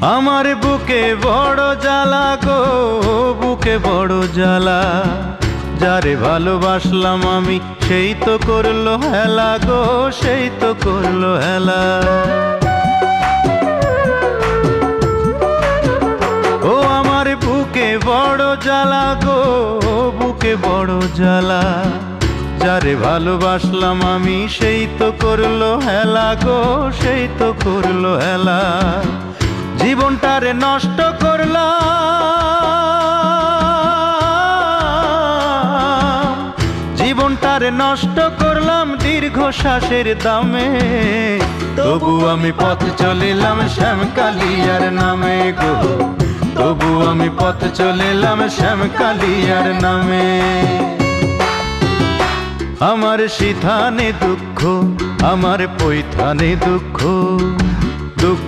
আমার বুকে বড় জ্বালা গো, বুকে বড় জ্বালা। যারে ভালোবাসলাম আমি সেই তো করলো হেলা গো, সেই তো করলো হেলা। ও আমার বুকে বড় জ্বালা গো, বুকে বড় জ্বালা। যারে ভালোবাসলাম আমি সেই তো করলো হেলা গো, সেই তো করলো হেলা। জীবনটারে নষ্ট করলাম, জীবনটারে নষ্ট করলাম দীর্ঘশ্বাসের দামে। তবু আমি পথ চলিলাম শ্যামকালিয়ার নামে গো, তবু আমি পথ চলিলাম শ্যামকালিয়ার নামে। আমার সিথানে দুঃখ, আমার পৈথানে দুঃখ, দুঃখ